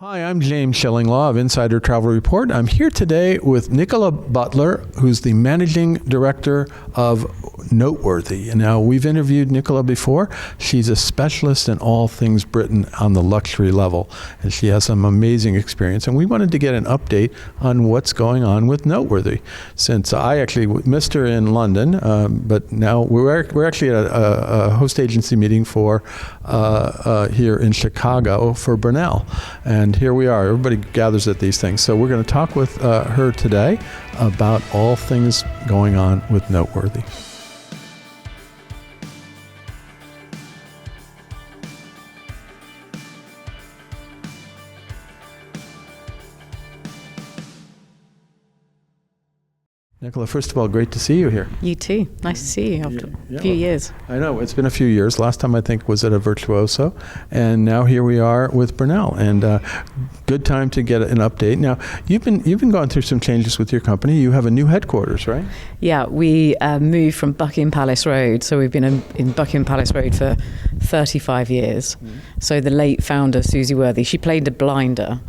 Hi, I'm James Schillinglaw of Insider Travel Report. I'm here today with Nicola Butler, who's the Managing Director of Noteworthy. Now, we've interviewed Nicola before. She's a specialist in all things Britain on the luxury level, and she has some amazing experience. And we wanted to get an update on what's going on with Noteworthy, since I actually missed her in London, but now we're actually at a host agency meeting for here in Chicago for Brunel. And here we are. Everybody gathers at these things. So we're going to talk with her today about all things going on with Noteworthy. Nicola, first of all, great to see you here. You too. Nice to see you after a few years. I know. It's been a few years. Last time, I think, was at a Virtuoso. And now here we are with Brunel. And good time to get an update. Now, you've been going through some changes with your company. You have a new headquarters, right? Yeah, we moved from Buckingham Palace Road. So we've been in Buckingham Palace Road for 35 years. Mm-hmm. So the late founder, Susie Worthy, she played a blinder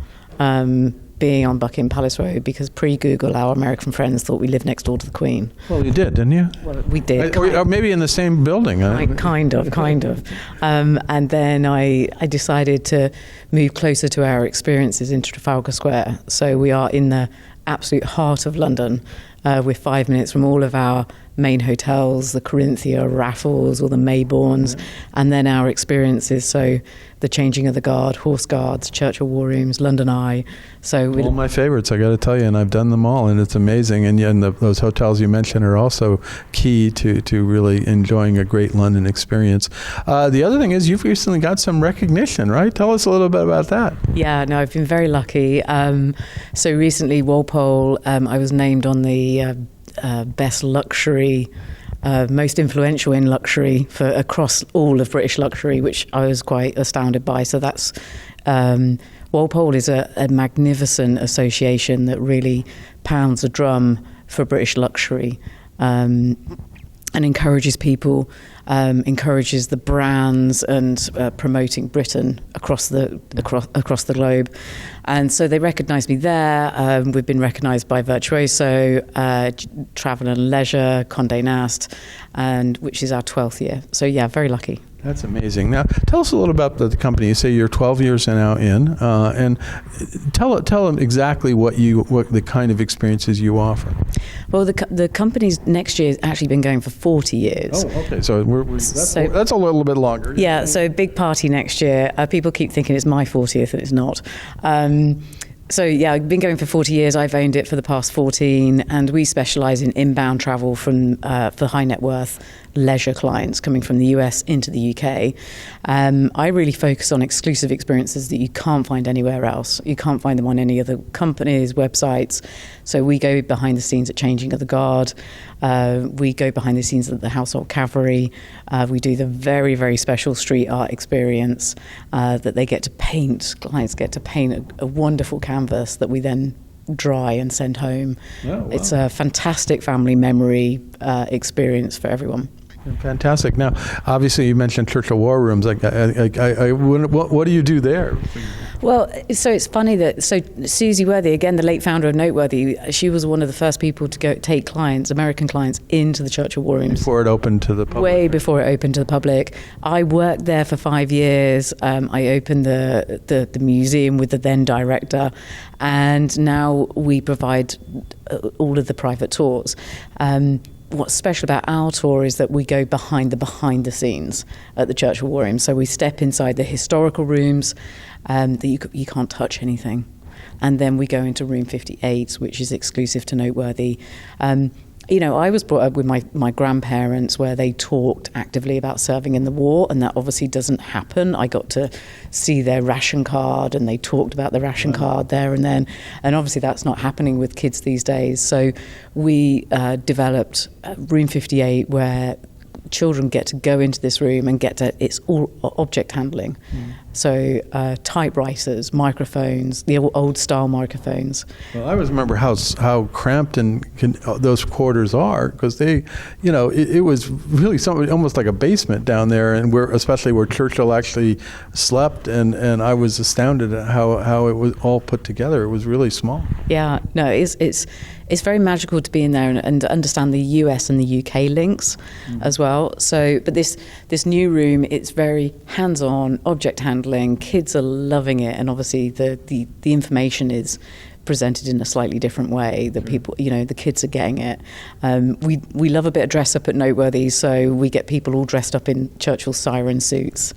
being on Buckingham Palace Road because pre-Google, our American friends thought we lived next door to the Queen. Well, you did, didn't you? Well, we did. Or maybe in the same building. Kind of. And then I decided to move closer to our experiences into Trafalgar Square. So we are in the absolute heart of London. We're 5 minutes from all of our main hotels, the Corinthia, Raffles, or the Mayborns, and then our experiences. So the Changing of the Guard, Horse Guards, Churchill War Rooms, London Eye. So all my favorites, I got to tell you, and I've done them all, and it's amazing. And those hotels you mentioned are also key to really enjoying a great London experience. The other thing is you've recently got some recognition, right? Tell us a little bit about that. Yeah, no, I've been very lucky. So recently, Walpole, I was named on the best luxury, most influential in luxury for across all of British luxury, which I was quite astounded by. So that's Walpole is a magnificent association that really pounds a drum for British luxury and encourages people, encourages the brands and promoting Britain across the globe. And so they recognised me there. We've been recognised by Virtuoso, Travel and Leisure, Condé Nast, and which is our 12th year. So yeah, very lucky. That's amazing. Now, tell us a little about the company. You say you're 12 years now in, and tell them exactly what the kind of experiences you offer. Well, the company's next year has actually been going for 40 years. Oh, okay. So that's a little bit longer. Yeah. So big party next year. People keep thinking it's my 40th, and it's not. So yeah, I've been going for 40 years. I've owned it for the past 14, and we specialise in inbound travel for high net worth leisure clients coming from the US into the UK. I really focus on exclusive experiences that you can't find anywhere else. You can't find them on any other companies' websites. So we go behind the scenes at Changing of the Guard. We go behind the scenes at the Household Cavalry. We do the very, very special street art experience that they get to paint. Clients get to paint a wonderful canvas that we then dry and send home. Oh, wow. It's a fantastic family memory experience for everyone. Fantastic. Now, obviously, you mentioned Churchill War Rooms. What do you do there? Well, so it's funny that Susie Worthy, again, the late founder of Noteworthy, she was one of the first people to go take clients, American clients, into the Churchill War Rooms. Before it opened to the public. Way before it opened to the public. I worked there for 5 years. I opened the museum with the then director, and now we provide all of the private tours. What's special about our tour is that we go behind the scenes at the Churchill War Room. So we step inside the historical rooms that you can't touch anything. And then we go into room 58, which is exclusive to Noteworthy. I was brought up with my grandparents where they talked actively about serving in the war, and that obviously doesn't happen. I got to see their ration card, and they talked about the ration card there and then. And obviously that's not happening with kids these days. So we developed room 58 where children get to go into this room and it's all object handling. So typewriters, microphones, the old style microphones. Well, I always remember how cramped those quarters are, because they, it was really something almost like a basement down there, and especially where Churchill actually slept, and I was astounded at how it was all put together. It was really small. Yeah, no, it's very magical to be in there and understand the US and the UK links as well. So, but this new room, it's very hands-on, object handling. Kids are loving it, and obviously the information is presented in a slightly different way. The people, the kids are getting it. We love a bit of dress up at Noteworthy, so we get people all dressed up in Churchill siren suits,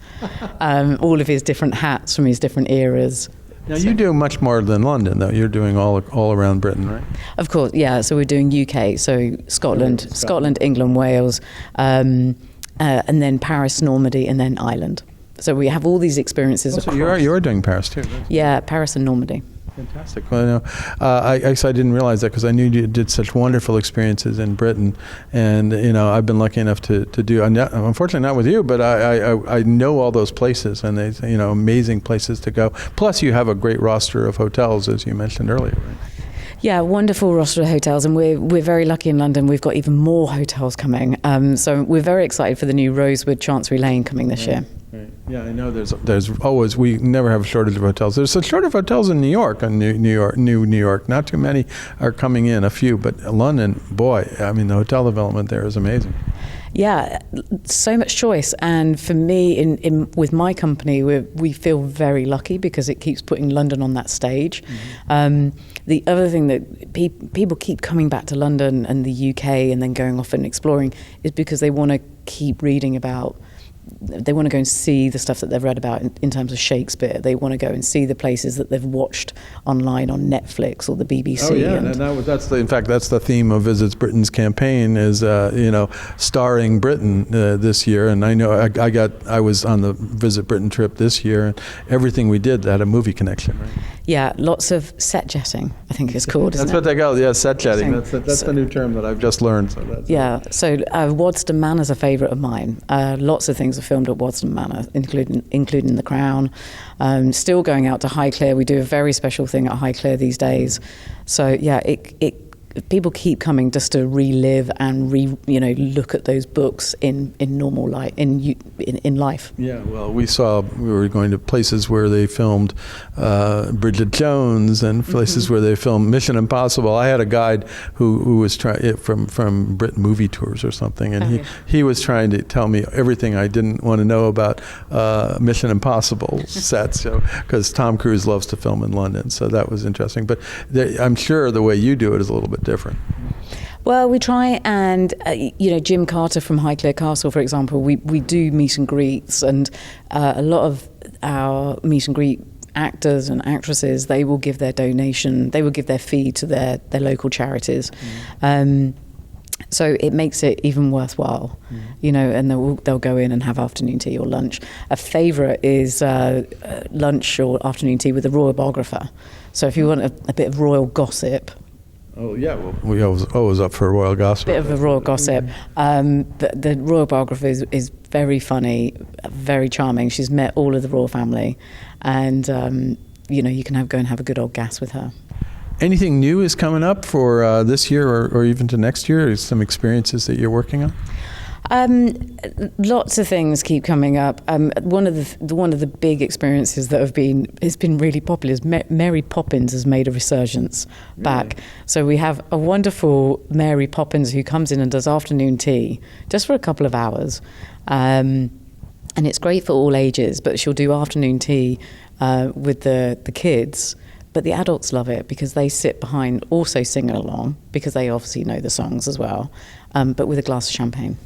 all of his different hats from his different eras. Now, you do much more than London, though. You're doing all around Britain, right? Of course, yeah. So we're doing UK, so Scotland, England, Wales, and then Paris, Normandy, and then Ireland. So we have all these experiences. So you're doing Paris too. Yeah, Paris and Normandy. Fantastic. Well, I didn't realize that, because I knew you did such wonderful experiences in Britain, and I've been lucky enough to do. Unfortunately, not with you, but I know all those places, and they amazing places to go. Plus, you have a great roster of hotels, as you mentioned earlier. Right? Yeah, wonderful roster of hotels, and we're very lucky in London. We've got even more hotels coming. So we're very excited for the new Rosewood Chancery Lane coming this year. Right. Yeah, I know. There's always, we never have a shortage of hotels. There's a shortage of hotels in New York, New York. Not too many are coming in, a few, but London, boy, I mean, the hotel development there is amazing. Yeah, so much choice, and for me, in with my company, we feel very lucky because it keeps putting London on that stage. The other thing that people keep coming back to London and the UK and then going off and exploring is because they want to keep reading about. They want to go and see the stuff that they've read about in terms of Shakespeare. They want to go and see the places that they've watched online on Netflix or the BBC. Oh yeah, and in fact that's the theme of Visits Britain's campaign is starring Britain this year. And I know I was on the Visit Britain trip this year, and everything we did had a movie connection. Right? Yeah, lots of set jetting, I think it's called. That's what they call it. Yeah, set jetting. That's the new term that I've just learned. So so Waddesdon Manor is a favourite of mine. Lots of things are filmed at Waddesdon Manor, including The Crown. Still going out to Highclere. We do a very special thing at Highclere these days. So yeah, people keep coming just to relive and look at those books in normal life in life. Yeah, well, we were going to places where they filmed Bridget Jones and places where they filmed Mission Impossible. I had a guide who was trying from Britain Movie Tours or something, and he was trying to tell me everything I didn't want to know about Mission Impossible sets, because Tom Cruise loves to film in London, so that was interesting. But I'm sure the way you do it is a little bit different. Well, we try and, Jim Carter from Highclere Castle, for example, we do meet and greets, and a lot of our meet and greet actors and actresses, they will give their donation, they will give their fee to their local charities. So it makes it even worthwhile, and they'll go in and have afternoon tea or lunch. A favourite is lunch or afternoon tea with a royal biographer. So if you want a bit of royal gossip. Oh yeah, well, we always up for royal gossip. Bit of a royal gossip. The royal biographer is very funny, very charming. She's met all of the royal family, and you can go and have a good old gas with her. Anything new is coming up for this year or even to next year? Some experiences that you're working on? Lots of things keep coming up. One of the big experiences that has been really popular is Mary Poppins has made a resurgence back. Really? So we have a wonderful Mary Poppins who comes in and does afternoon tea just for a couple of hours, and it's great for all ages. But she'll do afternoon tea with the kids. But the adults love it because they sit behind also singing along because they obviously know the songs as well, but with a glass of champagne.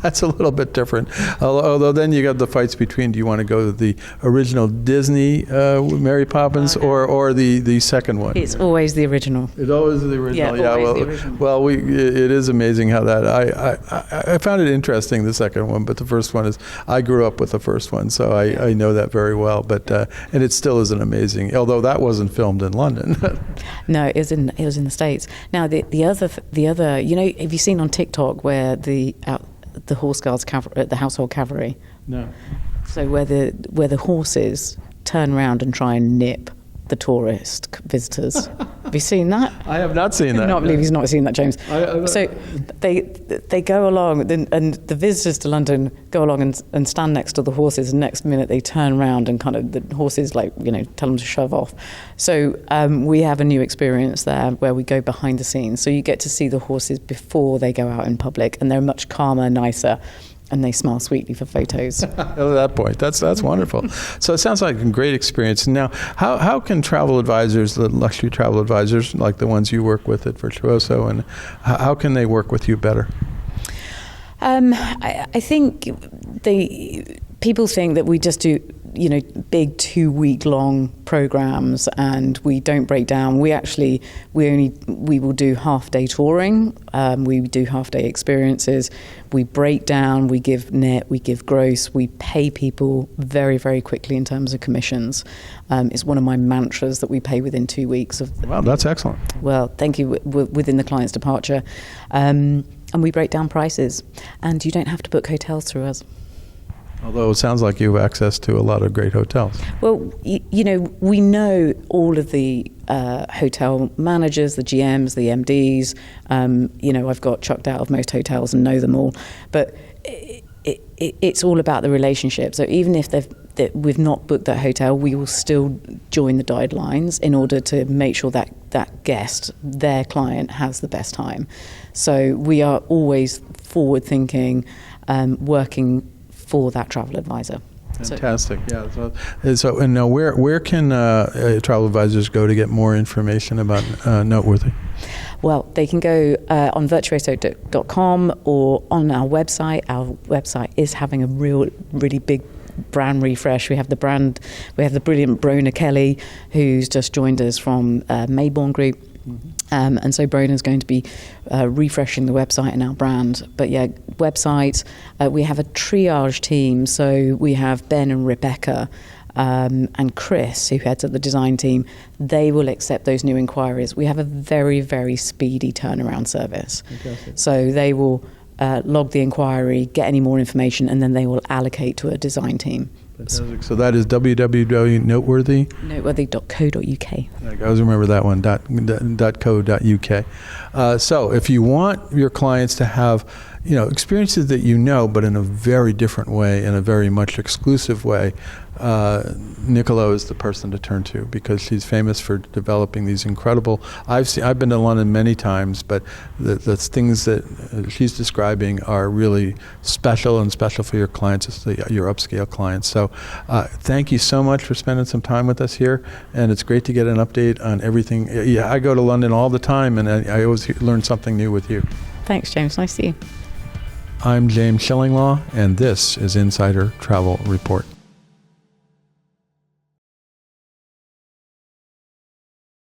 That's a little bit different. Although then you got the fights between, do you want to go to the original Disney Mary Poppins or the second one? It's always the original. It's always the original. Yeah, always the original. Well, it is amazing how that. I found it interesting, the second one, but the first one is, I grew up with the first one, so I know that very well. But and it still is an amazing, although that wasn't filmed in London. No, it was in the States. Now the other, have you seen on TikTok where the Horse Guards, the Household Cavalry? No. So where the horses turn around and try and nip the tourist visitors. Have you seen that? I have not seen that. I cannot believe he's not seen that, James. So they go along, and the visitors to London go along and stand next to the horses, and next minute they turn around and kind of the horses tell them to shove off. So we have a new experience there where we go behind the scenes. So you get to see the horses before they go out in public, and they're much calmer, nicer, and they smile sweetly for photos. At that point, that's wonderful. So it sounds like a great experience. Now, how can travel advisors, the luxury travel advisors, like the ones you work with at Virtuoso, and how can they work with you better? I think people think that we just do big 2-week long programs and we don't break down. We will do half-day touring. We do half-day experiences. We break down. We give net. We give gross. We pay people very, very quickly in terms of commissions. It's one of my mantras that we pay within 2 weeks. Wow, that's excellent. Well, thank you. Within the client's departure. And we break down prices. And you don't have to book hotels through us. Although it sounds like you have access to a lot of great hotels. Well, we know all of the hotel managers, the GMs, the MDs. I've got chucked out of most hotels and know them all. But it's all about the relationship. So even if we've not booked that hotel, we will still join the guidelines in order to make sure that guest, their client, has the best time. So we are always forward-thinking, working for that travel advisor. Fantastic. So and now where can travel advisors go to get more information about Noteworthy? Well, they can go on virtuoso.com or on our website. Our website is having a really big brand refresh. We have the brilliant Brona Kelly, who's just joined us from Mayborn Group. And so Brona's going to be refreshing the website and our brand. But yeah, website, we have a triage team. So we have Ben and Rebecca and Chris, who heads up the design team. They will accept those new inquiries. We have a very, very speedy turnaround service. Fantastic. So they will log the inquiry, get any more information, and then they will allocate to a design team. Fantastic. So that is www.noteworthy? Noteworthy.co.uk. I always remember that one, .co.uk. So if you want your clients to have experiences that but in a very different way, in a very much exclusive way, Nicola is the person to turn to because she's famous for developing these incredible. I've been to London many times, but the things that she's describing are really special for your clients, your upscale clients. So thank you so much for spending some time with us here, and it's great to get an update on everything. Yeah, I go to London all the time, and I always learn something new with you. Thanks, James. Nice to see you. I'm James Shillinglaw, and this is Insider Travel Report.